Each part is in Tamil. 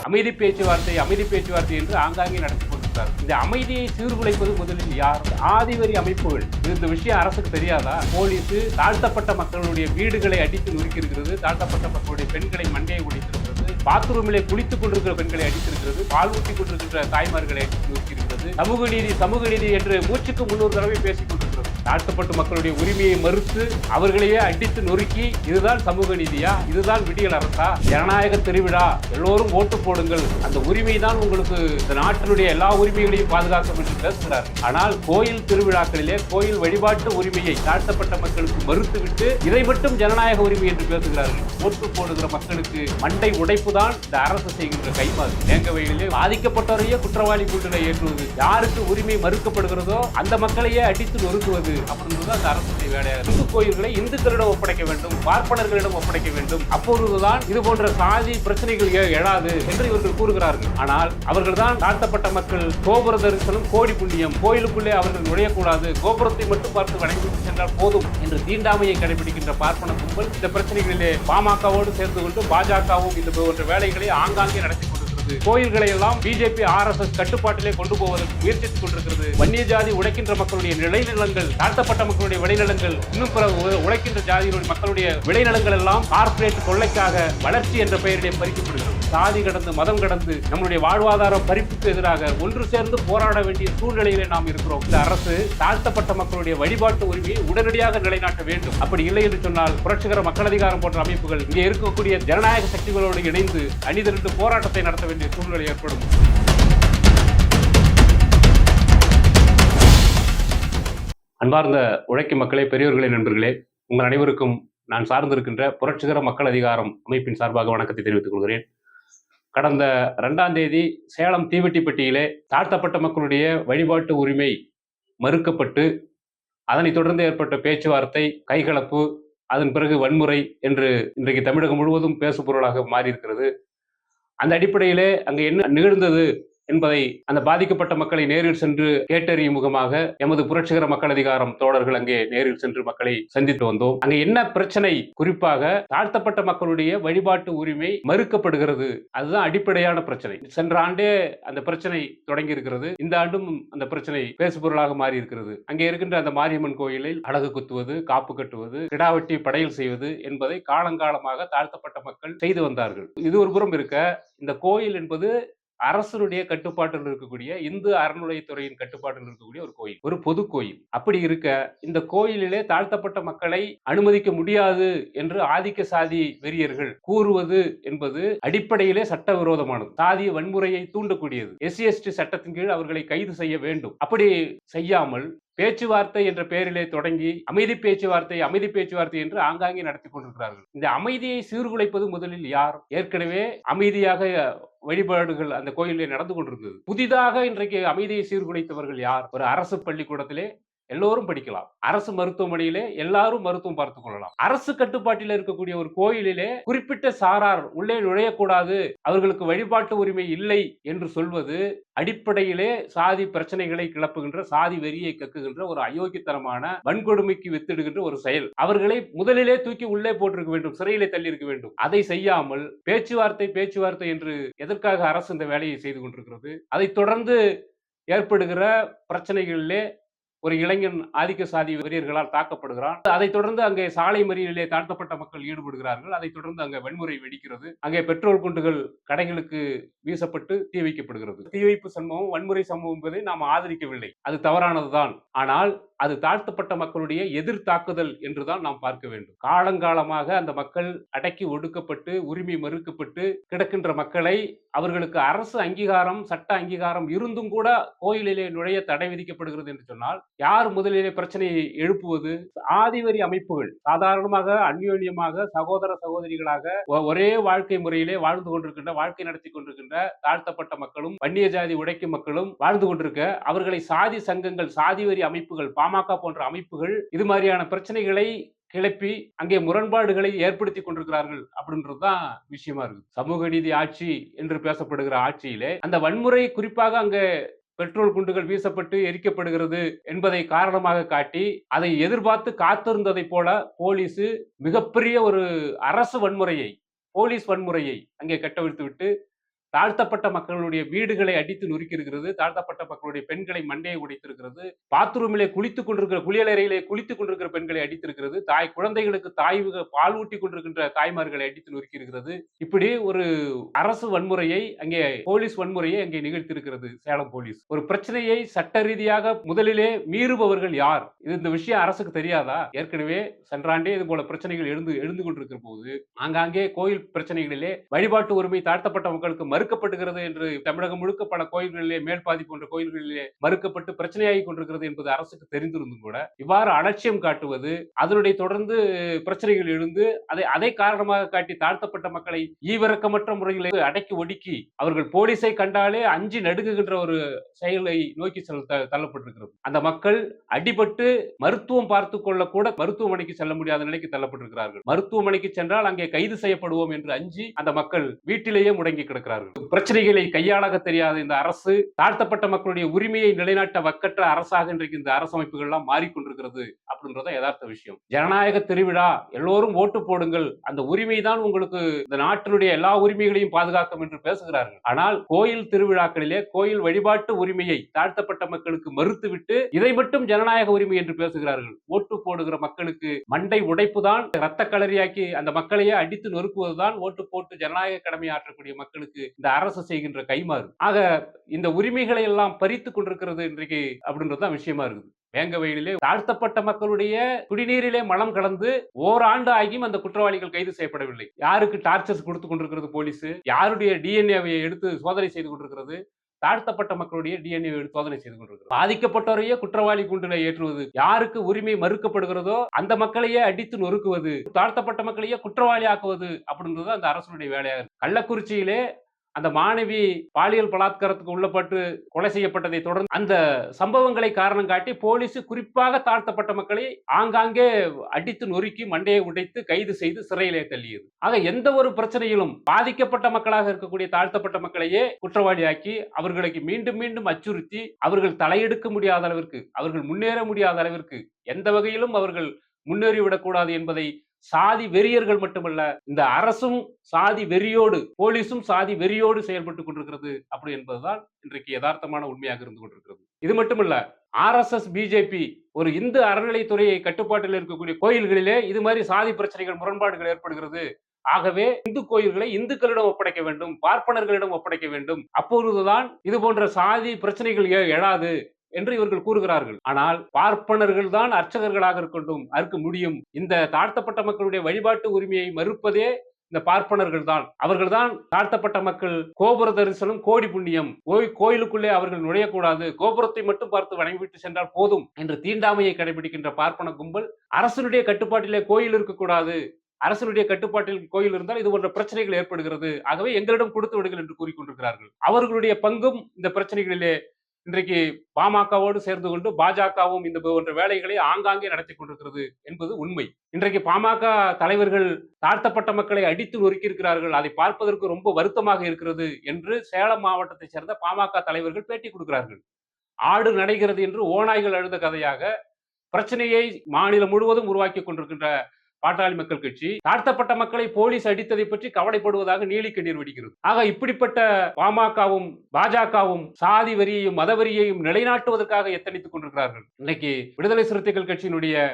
அமைதி பேச்சுவார்த்தை என்று ஆங்காங்கே நடத்தி கொண்டிருக்கிறார். இந்த அமைதியை சீர்குலைப்பது முதலில் யார்? ஆதிவரி அமைப்புகள். இந்த விஷயம் அரசுக்கு தெரியாதா? போலீஸ் தாழ்த்தப்பட்ட மக்களுடைய வீடுகளை அடித்து நொறுக்கி இருக்கிறது, தாழ்த்தப்பட்ட மக்களுடைய பெண்களை மண்டையை உடைத்திருக்கிறது, பாத்ரூமிலே குளித்துக் கொண்டிருக்கிற பெண்களை அடித்திருக்கிறது, பால் ஊட்டிக் கொண்டிருக்கின்ற தாய்மார்களை அடித்து நொறுக்கி இருக்கிறது. சமூக நீதி என்று மூச்சுக்கு 300 தடவை பேசிக் கொண்டிருக்கிறது. தாழ்த்தப்பட்ட மக்களுடைய உரிமையை மறுத்து அவர்களையே அடித்து நொறுக்கி, இதுதான் சமூக நீதியா? இதுதான் விடியல் அரசா? ஜனநாயக திருவிழா, எல்லோரும் ஓட்டு போடுங்கள், அந்த உரிமை தான் உங்களுக்கு இந்த நாட்டினுடைய எல்லா உரிமைகளையும் பாதுகாக்கும் என்று பேசுகிறார். ஆனால் கோயில் திருவிழாக்களிலே கோயில் வழிபாட்டு உரிமையை தாழ்த்தப்பட்ட மக்களுக்கு மறுத்துவிட்டு இதை மட்டும் ஜனநாயக உரிமை என்று பேசுகிறார்கள். ஓட்டு போடுகிற மக்களுக்கு மண்டை உடைப்பு தான் இந்த அரசு செய்கின்ற கைமாறு. வேங்கவையிலே பாதிக்கப்பட்டவரையே குற்றவாளி கூட்டில ஏற்றுவது, யாருக்கு உரிமை மறுக்கப்படுகிறதோ அந்த மக்களையே அடித்து நொறுக்குவது அப்படின்றது அந்த அரசுடைய வேலையாக. இந்து கோயில்களை இந்துக்களிடம் ஒப்படைக்க வேண்டும், பார்ப்பனர்களிடம் ஒப்படைக்க வேண்டும். அப்பொழுதுதான் இது போன்ற சாதி பிரச்சனைகள் எழாது என்று இவர்கள் கூறுகிறார்கள். ஆனால் அவர்கள் தான் தாழ்த்தப்பட்ட மக்கள் கோபுர தரிசனம் கோடி புண்ணியம், கோயிலுக்குள்ளே அவர்கள் நுழையக்கூடாது, கோபுரத்தை மட்டும் பார்த்து வணங்கி சென்றால் போதும் என்று தீண்டாமையை கடைபிடிக்கின்ற பார்ப்பன கும்பல் இந்த பிரச்சனைகளிலே பாமகவோடு சேர்ந்து கொண்டு பாஜகவும் இந்த போன்ற வேலைகளை ஆங்காங்கே நடத்தி கொண்டிருக்கிறது. கோயில்களை எல்லாம் பிஜேபி RSS கட்டுப்பாட்டிலே கொண்டு போவதற்கு முயற்சித்துக் கொண்டிருக்கிறது. வன்னிய ஜாதி உழைக்கின்ற மக்களுடைய விளைநிலங்கள், தாழ்த்தப்பட்ட மக்களுடைய விளைநிலங்கள், இன்னும் பிற உழைக்கின்ற ஜாதிகளுடைய மக்களுடைய விளைநிலங்கள் எல்லாம் கார்ப்பரேட் கொள்ளைக்காக வளர்ச்சி என்ற பெயரிலே பறிக்கப்படுகிறது. சாதி கடந்து மதம் கடந்து நம்முடைய வாழ்வாதார பறிப்புக்கு எதிராக ஒன்று சேர்ந்து போராட வேண்டிய சூழ்நிலையிலே நாம் இருக்கிறோம். இந்த அரசு தாழ்த்தப்பட்ட மக்களுடைய வழிபாட்டு உரிமையை உடனடியாக நிலைநாட்ட வேண்டும். அப்படி இல்லை என்று சொன்னால் புரட்சிகர மக்கள் அதிகாரம் போன்ற அமைப்புகள் இங்கே இருக்கக்கூடிய ஜனநாயக சக்திகளோடு இணைந்து அணிதிரண்டு போராட்டத்தை நடத்த வேண்டிய சூழ்நிலை ஏற்படும். அன்பார்ந்த உழைக்கும் மக்களே, பெரியோர்களே, நண்பர்களே, உங்கள் அனைவருக்கும் நான் சார்ந்திருக்கின்ற புரட்சிகர மக்கள் அதிகாரம் அமைப்பின் சார்பாக வணக்கத்தை தெரிவித்துக் கொள்கிறேன். கடந்த 2ஆம் தேதி சேலம் தீவெட்டிப்பட்டியிலே தாழ்த்தப்பட்ட மக்களுடைய வழிபாட்டு உரிமை மறுக்கப்பட்டு அதனைத் தொடர்ந்து ஏற்பட்ட பேச்சுவார்த்தை, கைகலப்பு, அதன் பிறகு வன்முறை என்று இன்றைக்கு தமிழகம் முழுவதும் பேசுபொருளாக மாறியிருக்கிறது. அந்த அடிப்படையிலே அங்கு என்ன நிகழ்ந்தது என்பதை அந்த பாதிக்கப்பட்ட மக்களை நேரில் சென்று கேட்டறியும் முகமாக எமது புரட்சிகர மக்கள் அதிகாரம் தோழர்கள் அங்கே நேரில் சென்று மக்களை சந்தித்து வந்தோம். அங்கே என்ன பிரச்சனை? குறிப்பாக தாழ்த்தப்பட்ட மக்களுடைய வழிபாட்டு உரிமை மறுக்கப்படுகிறது. அதுதான் அடிப்படையான பிரச்சனை. சென்ற ஆண்டே அந்த பிரச்சனை தொடங்கி இருக்கிறது. இந்த ஆண்டும் அந்த பிரச்சனை பேசுபொருளாக மாறி இருக்கிறது. அங்கே இருக்கின்ற அந்த மாரியம்மன் கோயிலில் அழகு குத்துவது, காப்பு கட்டுவது, கிடாவெட்டி படையல் செய்வது என்பதை காலங்காலமாக தாழ்த்தப்பட்ட மக்கள் செய்து வந்தார்கள். இது ஒரு புறம் இருக்க, இந்த கோயில் என்பது அரசனுடைய கட்டுப்பாட்டில் இருக்கக்கூடிய இந்து அறநிலையத்துறையின் கட்டுப்பாட்டில் இருக்கக்கூடிய ஒரு கோயில், ஒரு பொது கோயில். அப்படி இருக்க இந்த கோயிலிலே தாழ்த்தப்பட்ட மக்களை அனுமதிக்க முடியாது என்று ஆதிக்க சாதி வெறியர்கள் கூறுவது என்பது அடிப்படையிலே சட்டவிரோதமானது, சாதிய வன்முறையை தூண்டக்கூடியது. SC/ST சட்டத்தின் கீழ் அவர்களை கைது செய்ய வேண்டும். அப்படி செய்யாமல் பேச்சுவார்த்தை என்ற பெயரிலே தொடங்கி அமைதி பேச்சுவார்த்தை என்று ஆங்காங்கே நடத்தி கொண்டிருக்கிறார்கள். இந்த அமைதியை சீர்குலைப்பது முதலில் யார்? ஏற்கனவே அமைதியாக வழிபாடுகள் அந்த கோயிலில் நடந்து கொண்டிருந்தது. புதிதாக இன்றைக்கு அமைதியை சீர்குலைத்தவர்கள் யார்? ஒரு அரசு பள்ளிக்கூடத்திலே எல்லோரும் படிக்கலாம், அரசு மருத்துவமனையிலே எல்லாரும் மருத்துவம் பார்த்துக் கொள்ளலாம். அரசு கட்டுப்பாட்டில் இருக்கக்கூடிய ஒரு கோயிலிலே குறிப்பிட்ட சாரார் உள்ளே நுழையக்கூடாது, அவர்களுக்கு வழிபாட்டு உரிமை இல்லை என்று சொல்வது அடிப்படையிலே சாதி பிரச்சனைகளை கிளப்புகின்ற, சாதி வெறியை கக்குகின்ற ஒரு அயோக்கியத்தனமான வன்கொடுமைக்கு வித்திடுகின்ற ஒரு செயல். அவர்களை முதலிலே தூக்கி உள்ளே போட்டிருக்க வேண்டும், சிறையிலே தள்ளி இருக்க வேண்டும். அதை செய்யாமல் பேச்சுவார்த்தை என்று எதற்காக அரசு இந்த வேலையை செய்து கொண்டிருக்கிறது? அதை தொடர்ந்து ஏற்படுகிற பிரச்சனைகளிலே ஒரு இளைஞன் ஆதிக்க சாதி வெறியர்களால் தாக்கப்படுகிறான். அதைத் தொடர்ந்து அங்கே சாலை மறியலிலே தாழ்த்தப்பட்ட மக்கள் ஈடுபடுகிறார்கள். அதைத் தொடர்ந்து அங்கே வன்முறை வெடிக்கிறது. அங்கே பெட்ரோல் குண்டுகள் கடைகளுக்கு வீசப்பட்டு தீ வைக்கப்படுகிறது. தீ வைப்பு சம்பவம், வன்முறை சம்பவம் என்பதை நாம் ஆதரிக்கவில்லை, அது தவறானதுதான். ஆனால் அது தாழ்த்தப்பட்ட மக்களுடைய எதிர் தாக்குதல் என்றுதான் நாம் பார்க்க வேண்டும். காலங்காலமாக அந்த மக்கள் அடக்கி ஒடுக்கப்பட்டு உரிமை மறுக்கப்பட்டு கிடக்கின்ற மக்களை அவர்களுக்கு அரசு அங்கீகாரம், சட்ட அங்கீகாரம் இருந்தும் கூட கோயிலிலே நுழைய தடை விதிக்கப்படுகிறது என்று சொன்னால் யார் முதலிலே பிரச்சனையை எழுப்புவது? ஆதிவரி அமைப்புகள். சாதாரணமாக அந்யோன்யமாக சகோதர சகோதரிகளாக ஒரே வாழ்க்கை முறையிலே வாழ்ந்து கொண்டிருக்கின்ற, வாழ்க்கை நடத்தி கொண்டிருக்கின்ற தாழ்த்தப்பட்ட மக்களும் வன்னிய ஜாதி உழைக்கும் மக்களும் வாழ்ந்து கொண்டிருக்க, அவர்களை சாதி சங்கங்கள், சாதிவரி அமைப்புகள், பாமக போன்ற அமைப்புகள் இது மாதிரியான பிரச்சனைகளை கிளப்பி அங்கே முரண்பாடுகளை ஏற்படுத்தி கொண்டிருக்கிறார்கள் அப்படின்றதுதான் விஷயமா இருக்கு. சமூக நீதி ஆட்சி என்று பேசப்படுகிற ஆட்சியிலே அந்த வன்முறை, குறிப்பாக அங்கே பெட்ரோல் குண்டுகள் வீசப்பட்டு எரிக்கப்படுகிறது என்பதை காரணமாக காட்டி அதை எதிர்பார்த்து காத்திருந்ததை போல போலீஸ் மிகப்பெரிய ஒரு அரசு வன்முறையை, போலீஸ் வன்முறையை அங்கே கட்டவிழ்த்து விட்டு தாழ்த்தப்பட்ட மக்களுடைய வீடுகளை அடித்து நொறுக்கி இருக்கிறது. தாழ்த்தப்பட்ட மக்களுடைய பெண்களை மண்டையை உடைத்திருக்கிறது. பாத்ரூமிலே குளித்துக் கொண்டிருக்கிற குளியலறையிலே குளித்துக் கொண்டிருக்கிற பெண்களை அடித்திருக்கிறது. குழந்தைகளுக்கு பால் ஊட்டிக் கொண்டிருக்கின்ற தாய்மார்களை அடித்து நொறுக்கி இருக்கிறது. இப்படி ஒரு அரசு வன்முறையை அங்கே போலீஸ் வன்முறையை அங்கே நிகழ்த்தியிருக்கிறது சேலம் போலீஸ். ஒரு பிரச்சனையை சட்ட ரீதியாக முதலிலே மீறுபவர்கள் யார்? இந்த விஷயம் அரசுக்கு தெரியாதா? ஏற்கனவே சென்ற ஆண்டே இது போல பிரச்சனைகள் எழுந்து கொண்டிருக்கிற போது ஆங்காங்கே கோயில் பிரச்சனைகளிலே வழிபாட்டு உரிமை தாழ்த்தப்பட்ட மக்களுக்கு மறுக்கப்படுகிறது என்று தமிழகம் முழுக்க பல கோயில்களிலே மேல்பாதி போன்ற கோயில்களிலே மறுக்கப்பட்டு பிரச்சனையாகி கொண்டிருக்கிறது என்பது அரசுக்கு தெரிந்திருந்தும் கூட இவ்வாறு அலட்சியம் காட்டுவது, அதனுடைய தொடர்ந்து பிரச்சனைகள் எழுந்து அதை காரணமாக காட்டி தாழ்த்தப்பட்ட மக்களை ஈவிரக்கமற்ற முறையில் அடக்கி ஒடுக்கி அவர்கள் போலீஸை கண்டாலே அஞ்சி நடுங்குகின்ற ஒரு செயலை நோக்கி தள்ளப்பட்டிருக்கிறது. அந்த மக்கள் அடிபட்டு மருத்துவம் பார்த்துக் கொள்ள கூட மருத்துவமனைக்கு செல்ல முடியாத நிலைக்கு தள்ளப்பட்டிருக்கிறார்கள். மருத்துவமனைக்கு சென்றால் அங்கே கைது செய்யப்படுவோம் என்று அஞ்சி அந்த மக்கள் வீட்டிலேயே முடங்கி கிடக்கிறார்கள். பிரச்சனைகளை கையாளாக தெரியாத இந்த அரசு தாழ்த்தப்பட்ட மக்களுடைய உரிமையை நிலைநாட்ட வக்கற்ற அரசாக இன்றைக்கு இந்த அரசமைப்புகள் எல்லாம் மாறிக்கொண்டிருக்கிறது அப்படின்றத யதார்த்த விஷயம். ஜனநாயக திருவிழா, எல்லோரும் ஓட்டு போடுங்கள், அந்த உரிமை தான் உங்களுக்கு இந்த நாட்டினுடைய எல்லா உரிமைகளையும் பாதுகாக்கும் என்று பேசுகிறார்கள். ஆனால் கோயில் திருவிழாக்களிலே கோயில் வழிபாட்டு உரிமையை தாழ்த்தப்பட்ட மக்களுக்கு மறுத்துவிட்டு இதை மட்டும் ஜனநாயக உரிமை என்று பேசுகிறார்கள். ஓட்டு போடுகிற மக்களுக்கு மண்டை உடைப்பு தான் ரத்த களரியாக்கி அந்த மக்களையே அடித்து நொறுக்குவதுதான் ஓட்டு போட்டு ஜனநாயக கடமை ஆற்றக்கூடிய மக்களுக்கு இந்த அரசு செய்கின்ற கைமாறு. ஆக இந்த உரிமைகளை எல்லாம் பறித்துக் கொண்டிருக்கிறது இன்றைக்கு அப்படின்றதுதான் விஷயமா இருக்குது. வேங்கவயலிலே தாழ்த்தப்பட்ட மக்களுடைய குடிநீரிலே மலம் கலந்து ஓராண்டு ஆகியும் அந்த குற்றவாளிகள் கைது செய்யப்படவில்லை. யாருக்கு டார்ச்சர்ஸ் கொடுத்துக் கொண்டிருக்கிறது போலீஸ்? யாருடைய டிஎன்ஏவை எடுத்து சோதனை செய்து கொண்டிருக்கிறது? தாழ்த்தப்பட்ட மக்களுடைய டிஎன்ஏ சோதனை செய்து கொண்டிருக்கிறது. பாதிக்கப்பட்டவரையே குற்றவாளி கூண்டில் ஏற்றுவது, யாருக்கு உரிமை மறுக்கப்படுகிறதோ அந்த மக்களையே அடித்து நொறுக்குவது, தாழ்த்தப்பட்ட மக்களையே குற்றவாளி ஆக்குவது அப்படின்றது அந்த அரசுடைய வேலையாக இருக்கு. கள்ளக்குறிச்சியிலே அந்த மாணவி பாலியல் பலாத்காரத்துக்கு உள்ளப்பட்டு கொலை செய்யப்பட்டதை தொடர்ந்து அந்த சம்பவங்களை காரணம் காட்டி போலீஸ் குறிப்பாக தாழ்த்தப்பட்ட மக்களை ஆங்காங்கே அடித்து நொறுக்கி மண்டையை உடைத்து கைது செய்து சிறையிலே தள்ளியது. ஆக எந்த ஒரு பிரச்சனையிலும் பாதிக்கப்பட்ட மக்களாக இருக்கக்கூடிய தாழ்த்தப்பட்ட மக்களையே குற்றவாளியாக்கி அவர்களுக்கு மீண்டும் மீண்டும் அச்சுறுத்தி அவர்கள் தலையெடுக்க முடியாத அளவிற்கு, அவர்கள் முன்னேற முடியாத அளவிற்கு எந்த வகையிலும் அவர்கள் முன்னேறிவிடக்கூடாது என்பதை சாதி வெறியர்கள் மட்டுமல்ல, இந்த அரசும் சாதி வெறியோடு, போலீசும் சாதி வெறியோடு செயல்பட்டுக் கொண்டிருக்கிறது அப்படி என்பதுதான் இன்றைக்கு யதார்த்தமான உண்மையாக இருந்து கொண்டிருக்கிறது. இது மட்டுமல்ல, RSS பிஜேபி ஒரு இந்து அறநிலைத்துறையை கட்டுப்பாட்டில் இருக்கக்கூடிய கோயில்களிலே இது மாதிரி சாதி பிரச்சனைகள் முரண்பாடுகள் ஏற்படுகிறது. ஆகவே இந்து கோயில்களை இந்துக்களிடம் ஒப்படைக்க வேண்டும், பார்ப்பனர்களிடம் ஒப்படைக்க வேண்டும். அப்பொழுதுதான் இது போன்ற சாதி பிரச்சனைகள் எழாது என்று இவர்கள் கூறுகிறார்கள். ஆனால் பார்ப்பனர்கள் தான் அர்ச்சகர்களாக இருக்கட்டும் அறுக்க முடியும். இந்த தாழ்த்தப்பட்ட மக்களுடைய வழிபாட்டு உரிமையை மறுப்பதே இந்த பார்ப்பனர்கள் தான். அவர்கள் தான் தாழ்த்தப்பட்ட மக்கள் கோபுர தரிசனம் கோடி புண்ணியம், கோயிலுக்குள்ளே அவர்கள் நுழையக்கூடாது, கோபுரத்தை மட்டும் பார்த்து வணங்கிவிட்டு சென்றால் போதும் என்று தீண்டாமையை கடைபிடிக்கின்ற பார்ப்பன கும்பல் அரசனுடைய கட்டுப்பாட்டிலே கோயில் இருக்கக்கூடாது, அரசனுடைய கட்டுப்பாட்டில் கோயில் இருந்தால் இது போன்ற பிரச்சனைகள் ஏற்படுகிறது, ஆகவே எங்களிடம் கொடுத்து விடுங்கள் என்று கூறிக்கொண்டிருக்கிறார்கள். அவர்களுடைய பங்கும் இந்த பிரச்சனைகளிலே இன்றைக்கு பாமகவோடு சேர்ந்து கொண்டு பாஜகவும் இந்த போன்ற வேலைகளை ஆங்காங்கே நடத்தி கொண்டிருக்கிறது என்பது உண்மை. இன்றைக்கு பாமக தலைவர்கள் தாழ்த்தப்பட்ட மக்களை அடித்து நொறுக்கி இருக்கிறார்கள், அதை பார்ப்பதற்கு ரொம்ப வருத்தமாக இருக்கிறது என்று சேலம் மாவட்டத்தை சேர்ந்த பாமக தலைவர்கள் பேட்டி கொடுக்கிறார்கள். ஆடு நடைகிறது என்று ஓநாய்கள் அழுத கதையாக பிரச்சனையை மாநிலம் முழுவதும் உருவாக்கி கொண்டிருக்கின்ற பாட்டாளி மக்கள் கட்சி தாழ்த்தப்பட்ட மக்களை போலீஸ் அடித்ததை பற்றி கவலைப்படுவதாக நீலி கண்ணீர் வடிக்கிறது. ஆக இப்படிப்பட்ட பாமகவும் பாஜகவும் சாதி வரியையும் மத வரியையும் நிலைநாட்டுவதற்காக எத்தனித்துக் கொண்டிருக்கிறார்கள். இன்னைக்கு விடுதலை சிறுத்தைகள் கட்சியினுடைய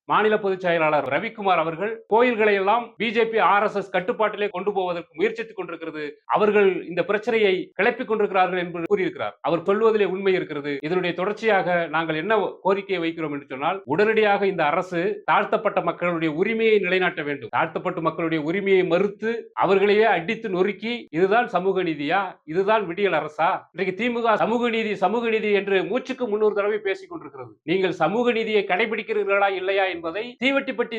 மாநில பொதுச் செயலாளர் ரவிக்குமார் அவர்கள் கோயில்களை எல்லாம் பிஜேபி RSS கட்டுப்பாட்டிலே கொண்டு போவதற்கு முயற்சித்துக் கொண்டிருக்கிறது, அவர்கள் இந்த பிரச்சனையை கிளப்பிக் கொண்டிருக்கிறார்கள் என்று கூறியிருக்கிறார். அவர் சொல்வதிலே உண்மை இருக்கிறது. இதனுடைய தொடர்ச்சியாக நாங்கள் என்ன கோரிக்கையை வைக்கிறோம் என்று சொன்னால், உடனடியாக இந்த அரசு தாழ்த்தப்பட்ட மக்களுடைய உரிமையை நிலைநாட்ட வேண்டும். தாழ்த்தப்பட்ட மக்களுடைய உரிமையை மறுத்து அவர்களையே அடித்து நொறுக்கி இதுதான் சமூக நீதியா, இதுதான் விடியல் அரசா? இன்றைக்கு திமுக சமூக நீதி என்று மூச்சுக்கு 300 தடவை பேசிக் கொண்டிருக்கிறது. நீங்கள் சமூக நீதியை கடைபிடிக்கிறீர்களா இல்லையா என்பதை தீவட்டிப்பட்டி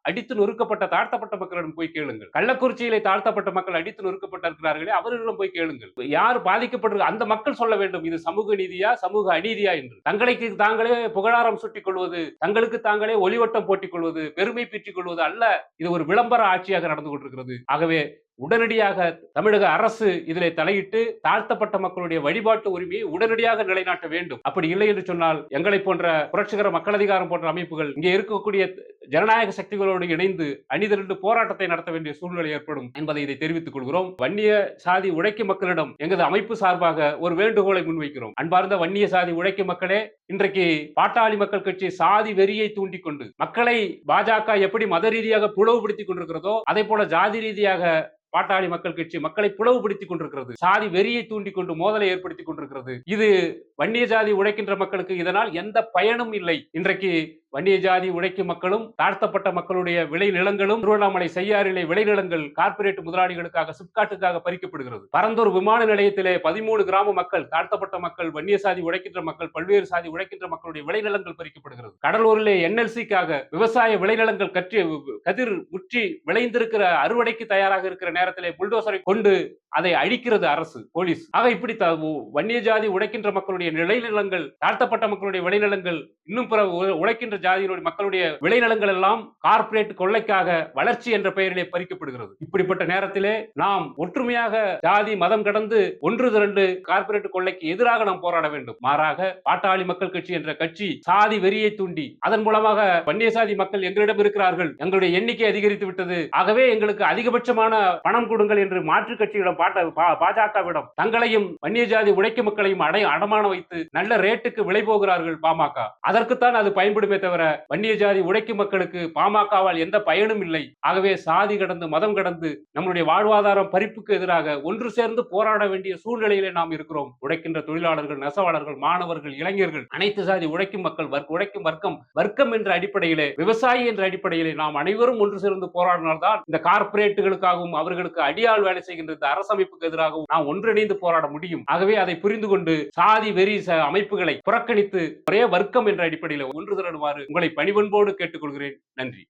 அடித்து நொறுக்கப்பட்ட தாழ்த்தப்பட்ட மக்களிடம் போய் கேளுங்கள். கள்ளக்குறிச்சியிலே தாழ்த்தப்பட்ட மக்கள் அடித்து நொறுக்கப்பட்டிருக்கிறார்களே அவர்களிடம் போய் கேளுங்கள். யார் பாதிக்கப்படுகிற அந்த மக்கள் சொல்ல வேண்டும், இது சமூக நீதியா சமூக அநீதியா என்று. தங்களுக்கு தாங்களே புகழாரம் சுட்டிக் கொள்வது, தங்களுக்கு தாங்களே ஒளிவட்டம் போட்டிக் கொள்வது, பெருமை பீற்றிக் கொள்வது அல்ல, இது ஒரு விளம்பர ஆட்சியாக நடந்து கொண்டிருக்கிறது. ஆகவே உடனடியாக தமிழக அரசு இதிலே தலையிட்டு தாழ்த்தப்பட்ட மக்களுடைய வழிபாட்டு உரிமையை உடனடியாக நிலைநாட்ட வேண்டும். அப்படி இல்லை என்று சொன்னால் எங்களை போன்ற புரட்சிகர மக்கள் அதிகாரம் போன்ற அமைப்புகள் இங்கே இருக்கக்கூடிய ஜனநாயக சக்திகளோடு இணைந்து அணிதிரண்டு போராட்டத்தை நடத்த வேண்டிய சூழ்நிலை ஏற்படும் என்பதை இதை தெரிவித்துக் கொள்கிறோம். வன்னிய சாதி உழைக்கும் மக்களிடம் எங்களது அமைப்பு சார்பாக ஒரு வேண்டுகோளை முன்வைக்கிறோம். அன்பார்ந்த வன்னிய சாதி உழைக்கும் மக்களே, இன்றைக்கு பாட்டாளி மக்கள் கட்சி சாதி வெறியை தூண்டிக்கொண்டு மக்களை பாஜக எப்படி மத ரீதியாக பிளவுபடுத்திக் கொண்டிருக்கிறதோ அதே போல ஜாதி ரீதியாக பாட்டாளி மக்கள் கட்சி மக்களை பிளவுபடுத்திக் கொண்டிருக்கிறது. சாதி வெறியை தூண்டிக் கொண்டு மோதலை ஏற்படுத்திக் கொண்டிருக்கிறது. இது வன்னிய ஜாதி உழைக்கின்ற மக்களுக்கு இதனால் எந்த பயனும் இல்லை. இன்றைக்கு வன்னிய ஜாதி உழைக்கும் மக்களும் தாழ்த்தப்பட்ட மக்களுடைய விளை நிலங்களும் திருவண்ணாமலை செய்யாறிலே விளைநிலங்கள் கார்ப்பரேட் முதலாளிகளுக்காக சிப்காட்டுக்காக பறிக்கப்படுகிறது. பரந்தூர் விமான நிலையத்திலே 13 கிராம மக்கள், தாழ்த்தப்பட்ட மக்கள், வன்னிய சாதி உழைக்கின்ற மக்கள், பல்வேறு சாதி உழைக்கின்ற மக்களுடைய விளைநிலங்கள் பறிக்கப்படுகிறது. கடலூரிலே NLC-க்காக விவசாய விளைநிலங்கள் கதிர் முற்றி விளைந்திருக்கிற அறுவடைக்கு தயாராக இருக்கிற நேரத்திலே புல்டோசரை கொண்டு அதை அழிக்கிறது அரசு, போலீஸ். ஆக இப்படி வன்னிய ஜாதி உழைக்கின்ற மக்களுடைய விளைநிலங்கள், தாழ்த்தப்பட்ட மக்களுடைய விளைநிலங்கள், இன்னும் பிற உழைக்கின்ற ஜாதியினுடைய மக்களுடைய விளைநிலங்கள் எல்லாம் கார்ப்பரேட் கொள்ளைக்காக வளர்ச்சி என்ற பெயரிலே பறிக்கப்படுகிறது. இப்படிப்பட்ட நேரத்திலே நாம் ஒற்றுமையாக ஜாதி மதம் கடந்து ஒன்று திரண்டு கார்ப்பரேட் கொள்ளைக்கு எதிராக நாம் போராட வேண்டும். மாறாக பாட்டாளி மக்கள் கட்சி என்ற கட்சி சாதி வெறியை தூண்டி அதன் மூலமாக வன்னிய சாதி மக்கள் எங்களிடம் இருக்கிறார்கள், எங்களுடைய எண்ணிக்கை அதிகரித்து விட்டது, ஆகவே எங்களுக்கு அதிகபட்சமான பணம் கொடுங்கள் என்று மாற்றுக் கட்சியிடம் பாஜகவிடம் தங்களையும் வன்னிய ஜாதி உழைக்கும் மக்களையும் அடமான வைத்து நல்ல ரேட்டுக்கு விலை போகிறார்கள் பாமக. அதற்குத்தான் அது பயன்படுமே தவிர வன்னிய ஜாதி உழைக்கும் மக்களுக்கு பாமகவால் எந்த பயனும் இல்லை. ஆகவே சாதி கடந்து மதம் கடந்து நம்முடைய வாழ்வாதாரம் பறிப்புக்கு எதிராக ஒன்று சேர்ந்து போராட வேண்டிய சூழ்நிலையிலே நாம் இருக்கிறோம். உழைக்கின்ற தொழிலாளர்கள், நெசவாளர்கள், மாணவர்கள், இளைஞர்கள், அனைத்து சாதி உழைக்கும் மக்கள், உழைக்கும் வர்க்கம் என்ற அடிப்படையிலே, விவசாயி என்ற அடிப்படையிலே நாம் அனைவரும் ஒன்று சேர்ந்து போராடினால்தான் இந்த கார்ப்பரேட்டுகளுக்காகவும் அவர்களுக்கு அடியாள் வேலை செய்கின்ற இந்த அரசமைப்புக்கு எதிராகவும் நாம் ஒன்றிணைந்து போராட முடியும். ஆகவே அதை புரிந்து கொண்டு சாதி வெறி அமைப்புகளை புறக்கணித்து ஒரே வர்க்கம் என்ற அடிப்படையில் ஒன்று திரளுமாறு உங்களை பணிவன்போடு கேட்டுக்கொள்கிறேன். நன்றி.